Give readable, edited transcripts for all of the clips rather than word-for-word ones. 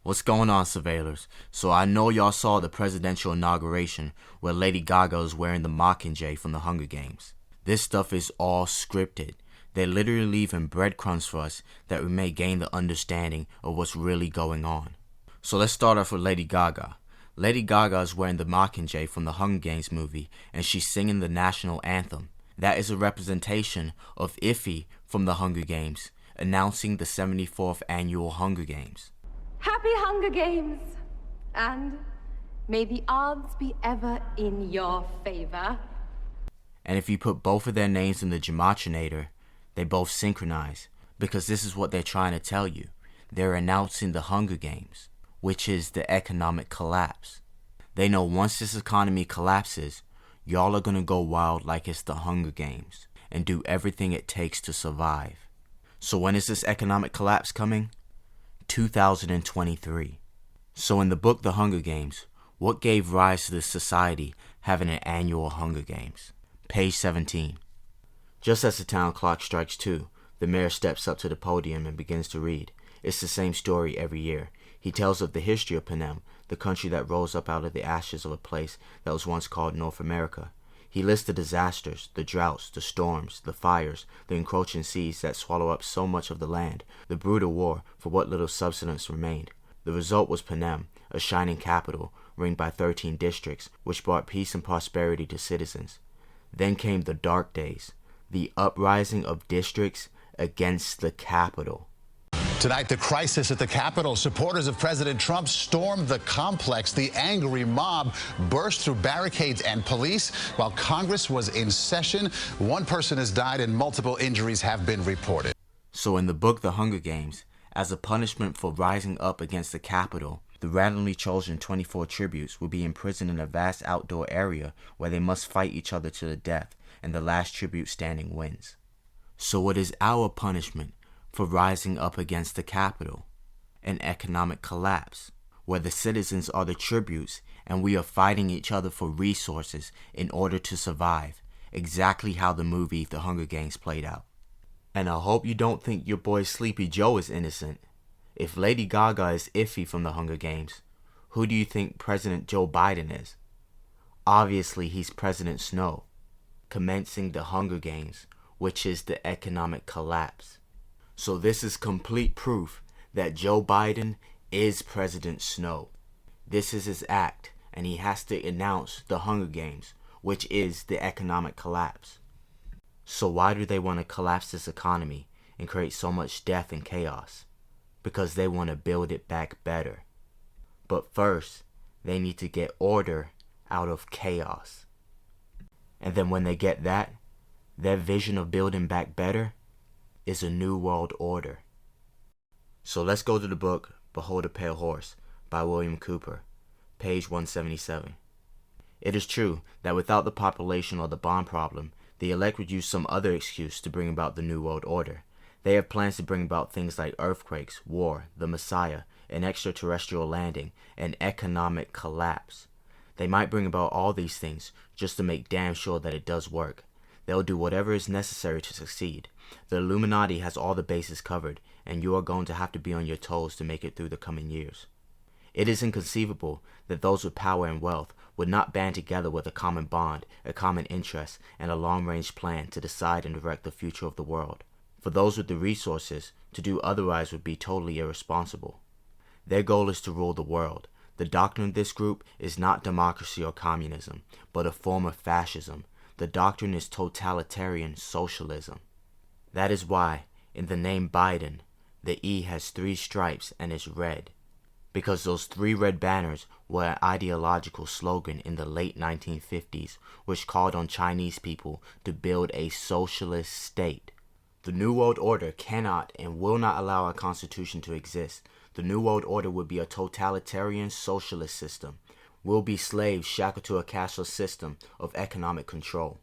What's going on, surveillors? So I know y'all saw the presidential inauguration where Lady Gaga is wearing the Mockingjay from the Hunger Games. This stuff is all scripted. They're literally leaving breadcrumbs for us that we may gain the understanding of what's really going on. So let's start off with Lady Gaga. Lady Gaga is wearing the Mockingjay from the Hunger Games movie, and she's singing the national anthem. That is a representation of Ify from the Hunger Games, announcing the 74th annual Hunger Games. Happy Hunger Games, and may the odds be ever in your favor. And if you put both of their names in the Gematria, they both synchronize, because this is what they're trying to tell you. They're announcing the Hunger Games, which is the economic collapse. They know once this economy collapses, y'all are gonna go wild like it's the Hunger Games, and do everything it takes to survive. So when is this economic collapse coming? 2023. So in the book The Hunger Games, what gave rise to this society having an annual Hunger Games? Page 17. Just as the town clock strikes 2, the mayor steps up to the podium and begins to read. It's the same story every year. He tells of the history of Panem, the country that rose up out of the ashes of a place that was once called North America. He lists the disasters, the droughts, the storms, the fires, the encroaching seas that swallow up so much of the land, the brutal war for what little subsistence remained. The result was Panem, a shining capital, ringed by 13 districts, which brought peace and prosperity to citizens. Then came the dark days, the uprising of districts against the capital. Tonight, the crisis at the Capitol. Supporters of President Trump stormed the complex. The angry mob burst through barricades and police while Congress was in session. One person has died and multiple injuries have been reported. So in the book The Hunger Games, as a punishment for rising up against the Capitol, the randomly chosen 24 tributes will be imprisoned in a vast outdoor area where they must fight each other to the death, and the last tribute standing wins. So what is our punishment for rising up against the Capitol? An economic collapse, where the citizens are the tributes and we are fighting each other for resources in order to survive, exactly how the movie The Hunger Games played out. And I hope you don't think your boy Sleepy Joe is innocent. If Lady Gaga is Ify from the Hunger Games, who do you think President Joe Biden is? Obviously he's President Snow, commencing the Hunger Games, which is the economic collapse. So this is complete proof that Joe Biden is President Snow. This is his act, and he has to announce the Hunger Games, which is the economic collapse. So why do they want to collapse this economy and create so much death and chaos? Because they want to build it back better. But first, they need to get order out of chaos. And then when they get that, their vision of building back better is a new world order. So let's go to the book Behold a Pale Horse by William Cooper, page 177. It is true that without the population or the bomb problem, the elect would use some other excuse to bring about the new world order. They have plans to bring about things like earthquakes, war, the Messiah, an extraterrestrial landing, and economic collapse. They might bring about all these things just to make damn sure that it does work. They'll do whatever is necessary to succeed. The Illuminati has all the bases covered, and you are going to have to be on your toes to make it through the coming years. It is inconceivable that those with power and wealth would not band together with a common bond, a common interest, and a long-range plan to decide and direct the future of the world. For those with the resources, to do otherwise would be totally irresponsible. Their goal is to rule the world. The doctrine of this group is not democracy or communism, but a form of fascism. The doctrine is totalitarian socialism. That is why, in the name Biden, the E has 3 stripes and is red. Because those 3 red banners were an ideological slogan in the late 1950s, which called on Chinese people to build a socialist state. The New World Order cannot and will not allow our Constitution to exist. The New World Order would be a totalitarian socialist system. We'll be slaves shackled to a cashless system of economic control.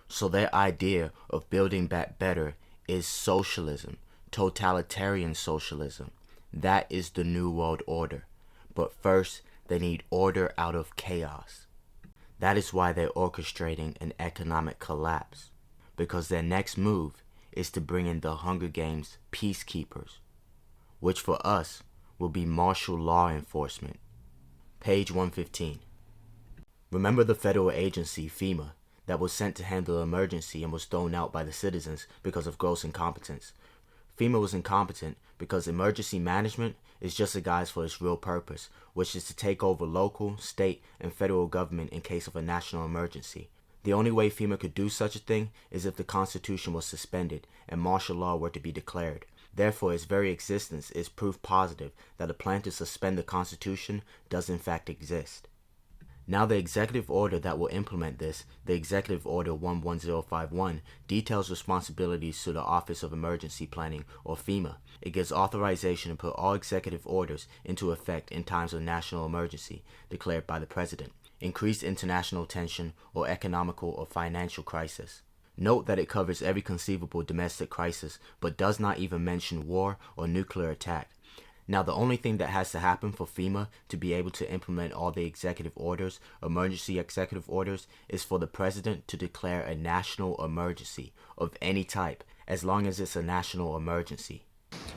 So their idea of building back better is socialism, totalitarian socialism. That is the New World Order. But first, they need order out of chaos. That is why they're orchestrating an economic collapse. Because their next move is to bring in the Hunger Games peacekeepers, which for us will be martial law enforcement. Page 115. Remember the federal agency, FEMA, that was sent to handle an emergency and was thrown out by the citizens because of gross incompetence. FEMA was incompetent because emergency management is just a guise for its real purpose, which is to take over local, state, and federal government in case of a national emergency. The only way FEMA could do such a thing is if the Constitution was suspended and martial law were to be declared. Therefore, its very existence is proof positive that a plan to suspend the Constitution does in fact exist. Now the executive order that will implement this, the Executive Order 11051, details responsibilities to the Office of Emergency Planning, or FEMA. It gives authorization to put all executive orders into effect in times of national emergency declared by the President, increased international tension, or economical or financial crisis. Note that it covers every conceivable domestic crisis, but does not even mention war or nuclear attack. Now, the only thing that has to happen for FEMA to be able to implement all the executive orders, emergency executive orders, is for the President to declare a national emergency of any type, as long as it's a national emergency.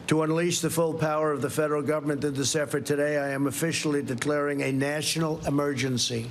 To unleash the full power of the federal government in this effort today, I am officially declaring a national emergency.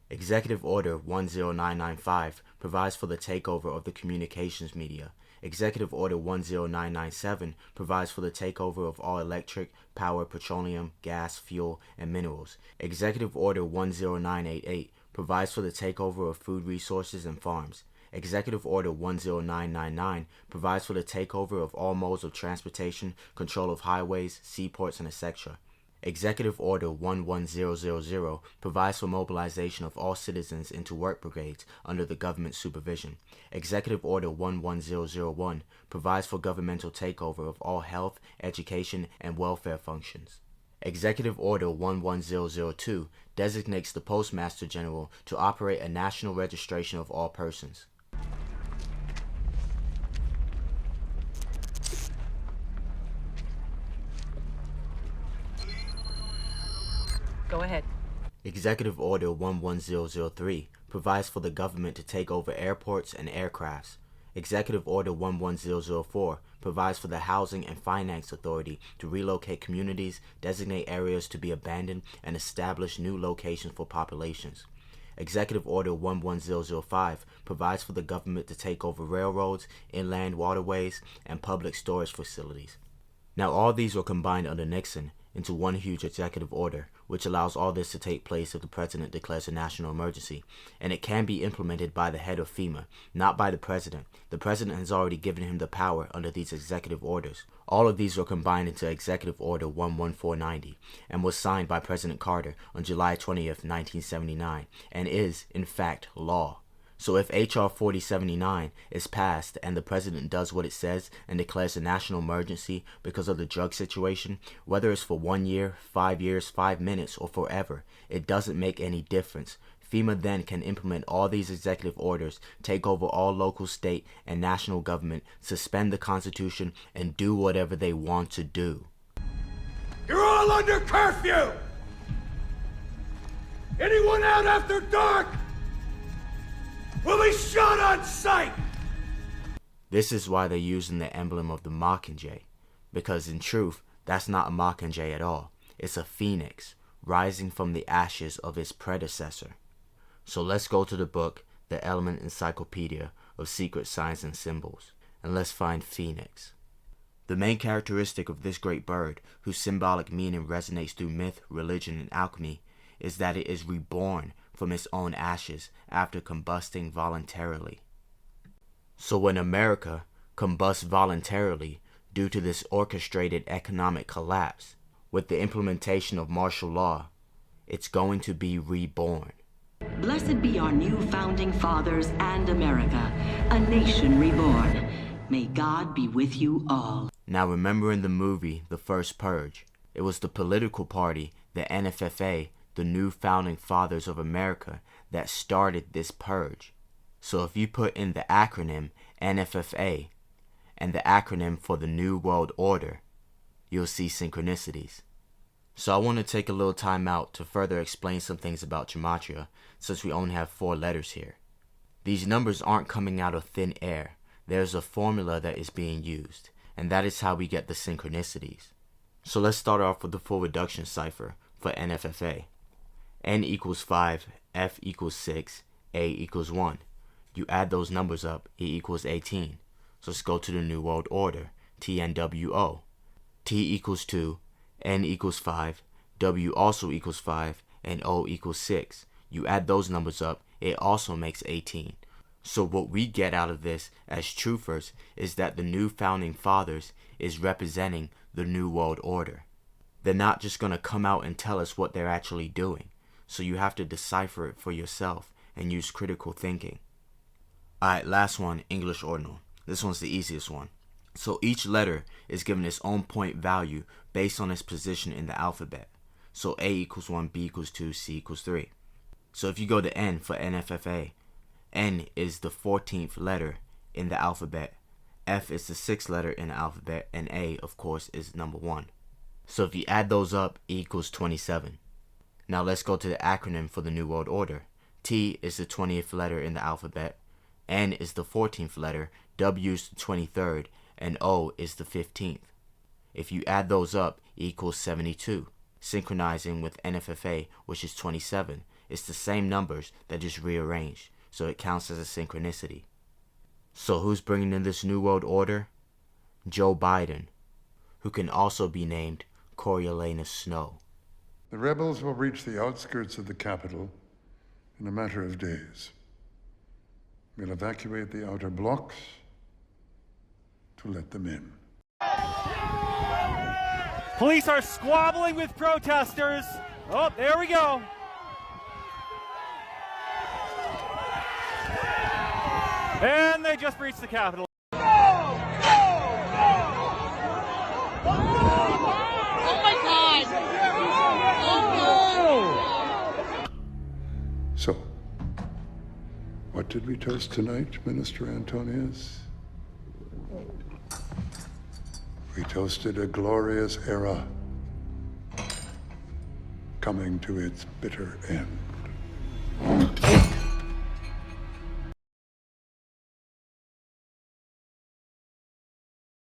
Executive Order 10995 provides for the takeover of the communications media. Executive Order 10997 provides for the takeover of all electric, power, petroleum, gas, fuel, and minerals. Executive Order 10988 provides for the takeover of food resources and farms. Executive Order 10999 provides for the takeover of all modes of transportation, control of highways, seaports, and etc. Executive Order 11000 provides for mobilization of all citizens into work brigades under the government supervision. Executive Order 11001 provides for governmental takeover of all health, education, and welfare functions. Executive Order 11002 designates the Postmaster General to operate a national registration of all persons. Go ahead. Executive Order 11003 provides for the government to take over airports and aircrafts. Executive Order 11004 provides for the Housing and Finance Authority to relocate communities, designate areas to be abandoned, and establish new locations for populations. Executive Order 11005 provides for the government to take over railroads, inland waterways, and public storage facilities. Now all these were combined under Nixon into one huge executive order, which allows all this to take place if the President declares a national emergency, and it can be implemented by the head of FEMA, not by the President. The President has already given him the power under these executive orders. All of these were combined into Executive Order 11490, and was signed by President Carter on July 20th, 1979, and is, in fact, law. So if H.R. 4079 is passed and the President does what it says and declares a national emergency because of the drug situation, whether it's for 1 year, 5 years, 5 minutes, or forever, it doesn't make any difference. FEMA then can implement all these executive orders, take over all local, state, and national government, suspend the Constitution, and do whatever they want to do. You're all under curfew! Anyone out after dark will be shot on sight! This is why they're using the emblem of the Mockingjay, because in truth, that's not a Mockingjay at all. It's a phoenix, rising from the ashes of its predecessor. So let's go to the book, The Element Encyclopedia of Secret Signs and Symbols, and let's find Phoenix. The main characteristic of this great bird, whose symbolic meaning resonates through myth, religion, and alchemy, is that it is reborn from its own ashes after combusting voluntarily. So when America combusts voluntarily due to this orchestrated economic collapse, with the implementation of martial law, it's going to be reborn. Blessed be our new founding fathers and America, a nation reborn. May God be with you all. Now remember in the movie The First Purge, it was the political party, the NFFA, the new founding fathers of America, that started this purge. So if you put in the acronym NFFA and the acronym for the New World Order, you'll see synchronicities. So I want to take a little time out to further explain some things about Gematria, since we only have 4 letters here. These numbers aren't coming out of thin air. There's a formula that is being used, and that is how we get the synchronicities. So let's start off with the full reduction cipher for NFFA. N equals 5, F equals 6, A equals 1. You add those numbers up, E equals 18. So let's go to the New World Order, TNWO. T equals 2, N equals 5, W also equals 5, and O equals 6. You add those numbers up, it also makes 18. So what we get out of this as truthers is that the new founding fathers is representing the New World Order. They're not just going to come out and tell us what they're actually doing. So you have to decipher it for yourself and use critical thinking. Alright, last one, English ordinal. This one's the easiest one. So each letter is given its own point value based on its position in the alphabet. So A equals 1, B equals 2, C equals 3. So if you go to N for NFFA, N is the 14th letter in the alphabet, F is the 6th letter in the alphabet, and A, of course, is number 1. So if you add those up, E equals 27. Now let's go to the acronym for the New World Order. T is the 20th letter in the alphabet, N is the 14th letter, W is the 23rd, and O is the 15th. If you add those up, E equals 72. Synchronizing with NFFA, which is 27. It's the same numbers that just rearranged, so it counts as a synchronicity. So who's bringing in this New World Order? Joe Biden, who can also be named Coriolanus Snow. The rebels will reach the outskirts of the capital in a matter of days. We'll evacuate the outer blocks to let them in. Police are squabbling with protesters. Oh, there we go. And they just breached the Capitol. So, what did we toast tonight, Minister Antonius? We toasted a glorious era coming to its bitter end.